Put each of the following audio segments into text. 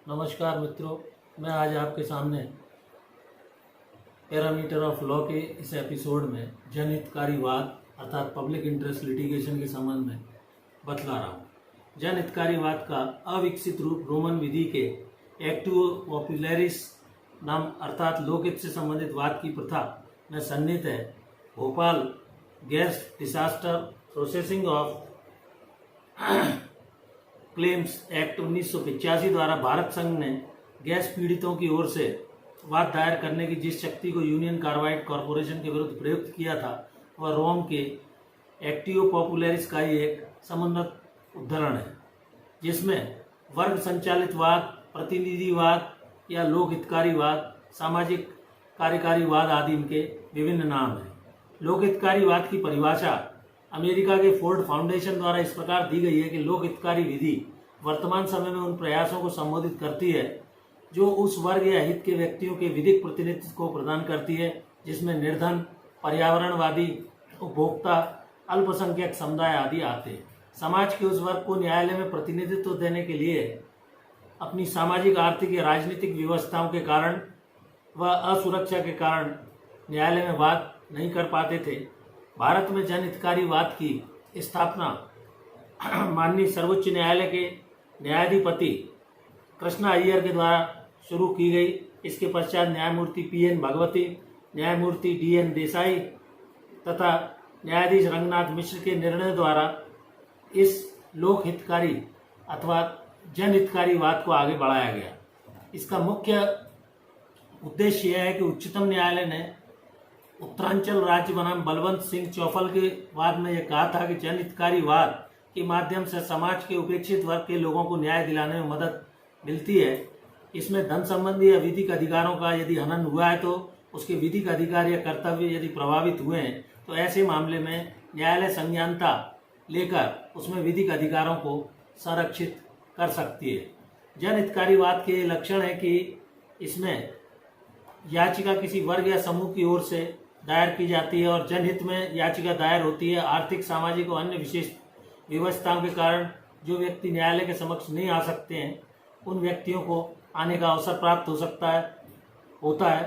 नमस्कार मित्रों, मैं आज आपके सामने पैरामीटर ऑफ लॉ के इस एपिसोड में जनहितकारीवाद अर्थात पब्लिक इंटरेस्ट लिटिगेशन के संबंध में बतला रहा हूँ। जनहितकारीवाद का अविकसित रूप रोमन विधि के एक्टिव पॉपुलरिस नाम अर्थात लोकहित से संबंधित वाद की प्रथा में सन्निहित है। Bhopal gas disaster processing of claims act 1985 द्वारा भारत संघ ने गैस पीड़ितों की ओर से वाद दायर करने की जिस शक्ति को यूनियन कार्बाइड कॉरपोरेशन के विरुद्ध प्रयुक्त किया था वह रोम के एक्टिव पॉपुलरिस का ही एक समुन्नत उदाहरण है, जिसमें वर्ग संचालित वाद, प्रतिनिधिवाद या लोक हितकारीवाद, सामाजिक कार्यकारीवाद आदि इनके विभिन्न नाम हैं। लोक हितकारीवाद की परिभाषा अमेरिका के फोर्ड फाउंडेशन द्वारा इस प्रकार दी गई है कि लोक हितकारी विधि वर्तमान समय में उन प्रयासों को संबोधित करती है जो उस वर्ग या हित के व्यक्तियों के विधिक प्रतिनिधित्व को प्रदान करती है जिसमें निर्धन, पर्यावरणवादी, उपभोक्ता, अल्पसंख्यक समुदाय आदि आते हैं। समाज के उस वर्ग को न्यायालय में प्रतिनिधित्व देने के लिए अपनी सामाजिक, आर्थिक या राजनीतिक व्यवस्थाओं के कारण व असुरक्षा के कारण न्यायालय में वाद नहीं कर पाते थे। भारत में जनहितकारीवाद की स्थापना माननीय सर्वोच्च न्यायालय के न्यायाधिपति कृष्णा अय्यर के द्वारा शुरू की गई। इसके पश्चात न्यायमूर्ति पी.एन. भगवती, न्यायमूर्ति डी.एन. देसाई तथा न्यायाधीश रंगनाथ मिश्र के निर्णय द्वारा इस लोक हितकारी अथवा जनहितकारीवाद को आगे बढ़ाया गया। इसका मुख्य उद्देश्य यह है कि उच्चतम न्यायालय ने उत्तरांचल राज्य बनाम बलवंत सिंह चौफल के वाद में यह कहा था कि जनहितकारीवाद के माध्यम से समाज के उपेक्षित वर्ग के लोगों को न्याय दिलाने में मदद मिलती है। इसमें धन संबंधी या विधिक अधिकारों का यदि हनन हुआ है तो उसके विधिक अधिकार या कर्तव्य यदि प्रभावित हुए हैं तो ऐसे मामले में न्यायालय संज्ञानता लेकर उसमें विधिक अधिकारों को संरक्षित कर सकती है। जनहितकारीवाद के लक्षण है कि इसमें याचिका किसी वर्ग या समूह की ओर से दायर की जाती है और जनहित में याचिका दायर होती है। आर्थिक, सामाजिक और अन्य विशेष व्यवस्थाओं के कारण जो व्यक्ति न्यायालय के समक्ष नहीं आ सकते हैं उन व्यक्तियों को आने का अवसर प्राप्त होता है।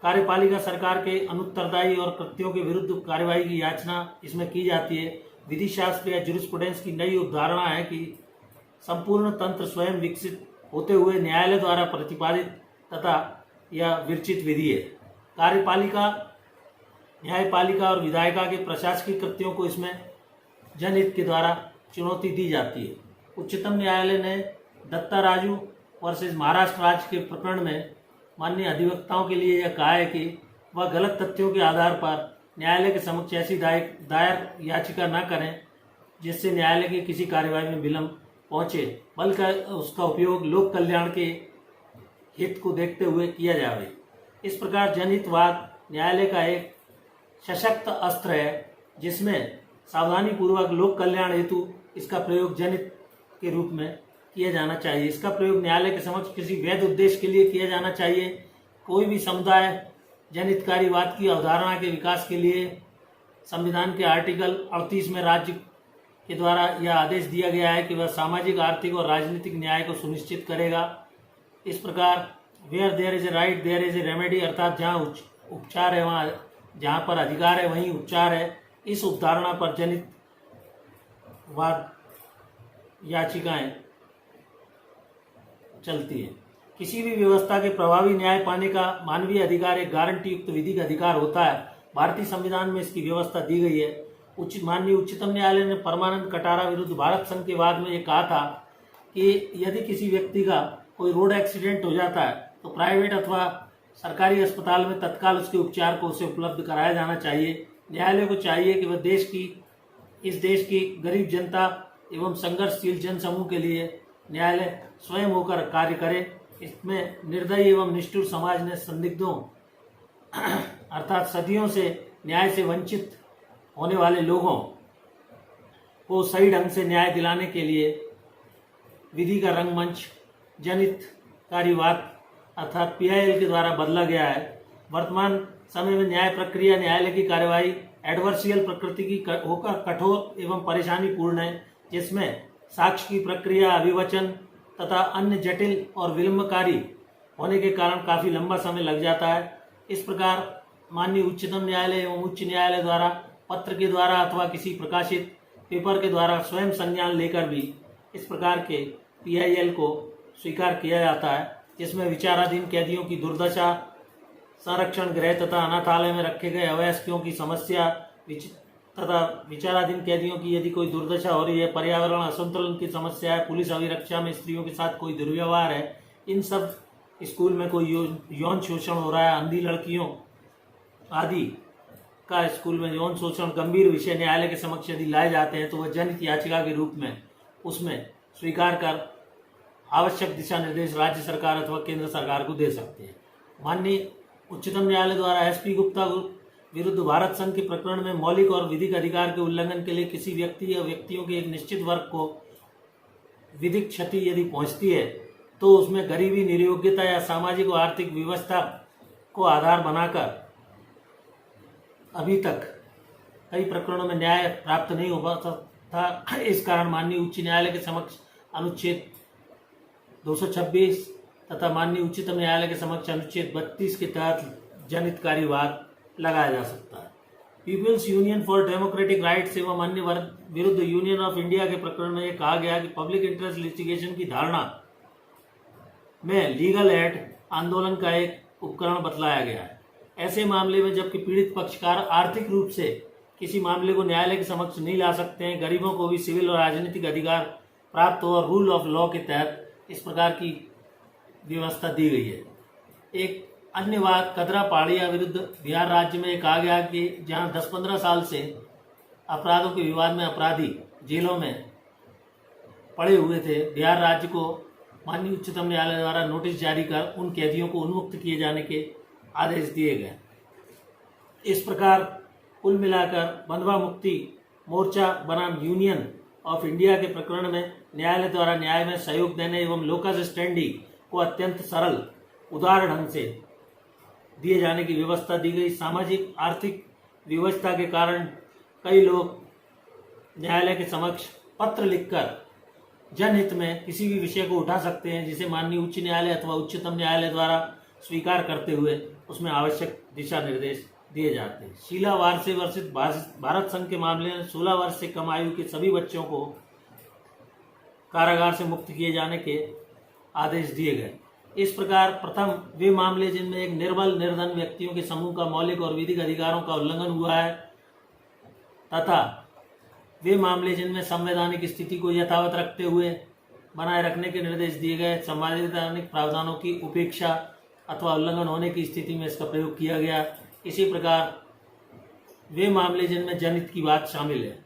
कार्यपालिका सरकार के अनुत्तरदायी और कृत्यों के विरुद्ध कार्यवाही की याचना इसमें की जाती है। विधि शास्त्र या जुरिस्प्रूडेंस की नई अवधारणा है कि संपूर्ण तंत्र स्वयं विकसित होते हुए न्यायालय द्वारा प्रतिपादित तथा यह विरचित विधि है। कार्यपालिका, न्यायपालिका और विधायिका के प्रशासकीय कृत्यों को इसमें जनहित के द्वारा चुनौती दी जाती है। उच्चतम न्यायालय ने दत्ता राजू वर्सेस महाराष्ट्र राज्य के प्रकरण में माननीय अधिवक्ताओं के लिए यह कहा है कि वह गलत तथ्यों के आधार पर न्यायालय के समक्ष ऐसी दायर याचिका न करें जिससे न्यायालय की किसी कार्यवाही में विलंब पहुंचे, बल्कि उसका उपयोग लोक कल्याण के हित को देखते हुए किया जाए। इस प्रकार जनहितवाद न्यायालय का एक सशक्त अस्त्र है जिसमें सावधानी पूर्वक लोक कल्याण हेतु इसका प्रयोग जनहित के रूप में किया जाना चाहिए। इसका प्रयोग न्यायालय के समक्ष किसी वैध उद्देश्य के लिए किया जाना चाहिए। कोई भी समुदाय जनहितकारीवाद की अवधारणा के विकास के लिए संविधान के आर्टिकल 38 में राज्य के द्वारा यह आदेश दिया गया है कि वह सामाजिक, आर्थिक और राजनीतिक न्याय को सुनिश्चित करेगा। इस प्रकार where there is a right there is a remedy अर्थात जहाँ उपचार है वहाँ, जहाँ पर अधिकार है वहीं उपचार है। इस अवधारणा पर जनहितवाद याचिकाएं चलती है। किसी भी व्यवस्था के प्रभावी न्याय पाने का मानवीय अधिकार एक गारंटी युक्त विधिक अधिकार होता है। भारतीय संविधान में इसकी व्यवस्था दी गई है। माननीय उच्चतम न्यायालय ने परमानंद कटारा विरुद्ध भारत संघ के वाद में ये कहा था कि यदि किसी व्यक्ति का कोई रोड एक्सीडेंट हो जाता है तो प्राइवेट अथवा सरकारी अस्पताल में तत्काल उसके उपचार को उसे उपलब्ध कराया जाना चाहिए। न्यायालय को चाहिए कि वह इस देश की गरीब जनता एवं संघर्षशील जन समूह के लिए न्यायालय स्वयं होकर कार्य करे। इसमें निर्दयी एवं निष्ठुर समाज ने संदिग्धों अर्थात सदियों से न्याय से वंचित होने वाले लोगों को सही ढंग से न्याय दिलाने के लिए विधि का रंगमंच जनहितकारीवाद अर्थात PIL के द्वारा बदला गया है। वर्तमान समय में न्याय प्रक्रिया, न्यायालय की कार्यवाही एडवर्सियल प्रकृति की होकर कठोर एवं परेशानी पूर्ण है, जिसमें साक्ष्य की प्रक्रिया, अभिवचन, तथा अन्य जटिल और विलंबकारी होने के कारण काफ़ी लंबा समय लग जाता है। इस प्रकार माननीय उच्चतम न्यायालय एवं उच्च न्यायालय द्वारा पत्र के द्वारा अथवा किसी प्रकाशित पेपर के द्वारा स्वयं संज्ञान लेकर भी इस प्रकार के PIL को स्वीकार किया जाता है, जिसमें विचाराधीन कैदियों की दुर्दशा, संरक्षण गृह तथा अनाथालय में रखे गए अवयस्कों की समस्या तथा विचाराधीन कैदियों की यदि कोई दुर्दशा हो रही है, पर्यावरण असंतुलन की समस्या है, पुलिस अभिरक्षा में स्त्रियों के साथ कोई दुर्व्यवहार है, इन सब स्कूल में कोई यौन शोषण हो रहा है, अंधी लड़कियों आदि का स्कूल में यौन शोषण गंभीर विषय न्यायालय के समक्ष यदि लाए जाते हैं तो वह जनहित याचिका के रूप में उसमें स्वीकार कर आवश्यक दिशा निर्देश राज्य सरकार अथवा केंद्र सरकार को दे सकते हैं। माननीय उच्चतम न्यायालय द्वारा SP गुप्ता विरुद्ध भारत संघ के प्रकरण में मौलिक और विधिक अधिकार के उल्लंघन के लिए किसी व्यक्ति या व्यक्तियों के एक निश्चित वर्ग को विधिक क्षति यदि पहुंचती है तो उसमें गरीबी, निर्योग्यता या सामाजिक और आर्थिक व्यवस्था को आधार बनाकर अभी तक कई प्रकरणों में न्याय प्राप्त नहीं हो पाता था। इस कारण माननीय उच्च न्यायालय के समक्ष अनुच्छेद 226 तथा माननीय उच्चतम न्यायालय के समक्ष अनुच्छेद 32 के तहत जनहितकारी वाद लगाया जा सकता है। People's Union for Democratic Rights एवं अन्य विरुद्ध यूनियन ऑफ इंडिया के प्रकरण में यह कहा गया कि पब्लिक इंटरेस्ट लिटिगेशन की धारणा में लीगल एड आंदोलन का एक उपकरण बतलाया गया है। ऐसे मामले में जबकि पीड़ित पक्षकार आर्थिक रूप से किसी मामले को न्यायालय के समक्ष नहीं ला सकते हैं, गरीबों को भी सिविल और राजनीतिक अधिकार प्राप्त हो और रूल ऑफ लॉ के तहत इस प्रकार की व्यवस्था दी गई है। एक अन्य बात, कदरा पहाड़िया विरुद्ध बिहार राज्य में कहा गया कि जहां 10-15 साल से अपराधों के विवाद में अपराधी जेलों में पड़े हुए थे, बिहार राज्य को माननीय उच्चतम न्यायालय द्वारा नोटिस जारी कर उन कैदियों को उन्मुक्त किए जाने के आदेश दिए गए। इस प्रकार कुल मिलाकर बंधुआ मुक्ति मोर्चा बनाम यूनियन ऑफ इंडिया के प्रकरण में न्यायालय द्वारा न्याय में सहयोग देने एवं लोकस स्टैंडी को अत्यंत सरल उदार ढंग से दिए जाने की व्यवस्था दी गई। सामाजिक आर्थिक व्यवस्था के कारण कई लोग न्यायालय के समक्ष पत्र लिखकर जनहित में किसी भी विषय को उठा सकते हैं, जिसे माननीय उच्च न्यायालय अथवा उच्चतम न्यायालय द्वारा स्वीकार करते हुए उसमें आवश्यक दिशा निर्देश दिए जाते हैं। शीला वार से वर्षित भारत संघ के मामले में 16 वर्ष से कम आयु के सभी बच्चों को कारागार से मुक्त किए जाने के आदेश दिए गए। इस प्रकार प्रथम वे मामले जिनमें एक निर्बल निर्धन व्यक्तियों के समूह का मौलिक और विधिक अधिकारों का उल्लंघन हुआ है तथा वे मामले जिनमें संवैधानिक स्थिति को यथावत रखते हुए बनाए रखने के निर्देश दिए गए, संवैधानिक प्रावधानों की उपेक्षा अथवा उल्लंघन होने की स्थिति में इसका प्रयोग किया गया। इसी प्रकार वे मामले जिनमें जनहित की बात शामिल है।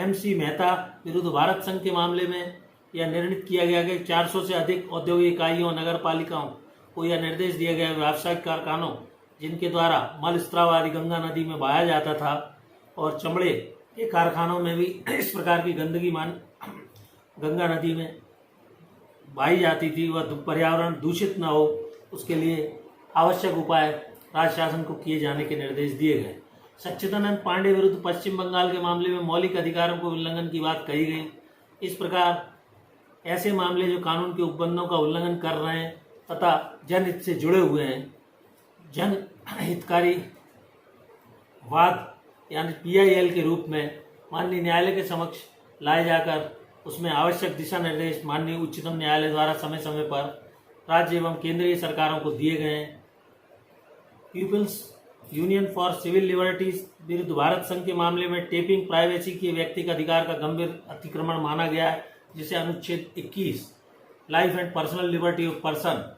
MC मेहता विरुद्ध भारत संघ के मामले में यह निर्णित किया गया कि 400 से अधिक औद्योगिक इकाइयों, नगर पालिकाओं को यह निर्देश दिया गया व्यावसायिक कारखानों जिनके द्वारा मल स्त्राव आदि गंगा नदी में बहाया जाता था और चमड़े के कारखानों में भी इस प्रकार की गंदगी गंगा नदी में बहाई जाती थी, वह पर्यावरण दूषित न हो, उसके लिए आवश्यक उपाय राज्य शासन को किए जाने के निर्देश दिए गए। सच्चिदानंद पांडे विरुद्ध पश्चिम बंगाल के मामले में मौलिक अधिकारों को उल्लंघन की बात कही गई। इस प्रकार ऐसे मामले जो कानून के उपबंधों का उल्लंघन कर रहे हैं तथा जनहित से जुड़े हुए हैं, जन हितकारी वाद यानी PIL के रूप में माननीय न्यायालय के समक्ष लाए जाकर उसमें आवश्यक दिशा निर्देश माननीय उच्चतम न्यायालय द्वारा समय समय पर राज्य एवं केंद्रीय सरकारों को दिए गए हैं। People's Union for Civil Liberties विरुद्ध भारत संघ के मामले में टेपिंग प्राइवेसी के व्यक्तिगत अधिकार का गंभीर अतिक्रमण माना गया है, जिसे अनुच्छेद 21 life and personal liberty of person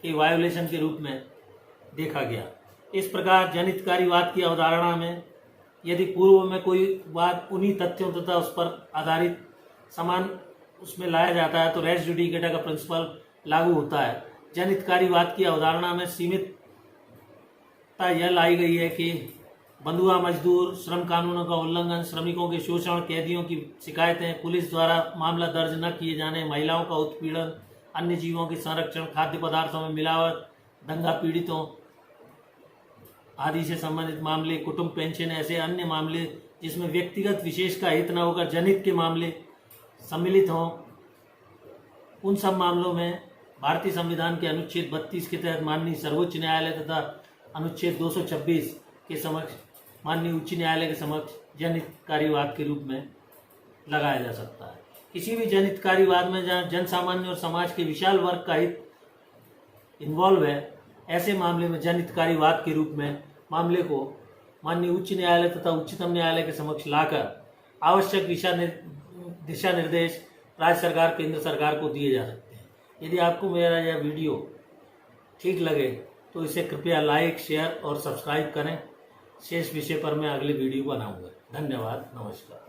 के वायोलेशन के रूप में देखा गया। इस प्रकार जनहितकारीवाद की अवधारणा में यदि पूर्व में कोई बात उन्हीं तथ्यों तथा उस पर आधारित समान उसमें लाया जाता है तो रेस जुडिकेटा का प्रिंसिपल लागू होता है। जनहितकारीवाद की अवधारणा में सीमितता यह लाई गई है कि बंधुआ मजदूर, श्रम कानूनों का उल्लंघन, श्रमिकों के शोषण, कैदियों की शिकायतें, पुलिस द्वारा मामला दर्ज न किए जाने, महिलाओं का उत्पीड़न, अन्य जीवों के संरक्षण, खाद्य पदार्थों में मिलावट, दंगा पीड़ितों आदि से संबंधित मामले, कुटुंब पेंशन, ऐसे अन्य मामले जिसमें व्यक्तिगत विशेष का हित न होकर जनहित के मामले सम्मिलित हों, उन सब मामलों में भारतीय संविधान के अनुच्छेद 32 के तहत माननीय सर्वोच्च न्यायालय तथा अनुच्छेद 226 के समक्ष माननीय उच्च न्यायालय के समक्ष जनहितकारी वाद के रूप में लगाया जा सकता है। किसी भी जनहितकारी वाद में जहाँ जन सामान्य और समाज के विशाल वर्ग का हित इन्वॉल्व है, ऐसे मामले में जनहितकारी वाद के रूप में मामले को माननीय उच्च न्यायालय तथा उच्चतम न्यायालय के समक्ष लाकर आवश्यक दिशा निर्देश राज्य सरकार केंद्र सरकार को दिए जा सकते हैं। यदि आपको मेरा यह वीडियो ठीक लगे तो इसे कृपया लाइक, शेयर और सब्सक्राइब करें। शेष विषय पर मैं अगले वीडियो बनाऊंगा। धन्यवाद, नमस्कार।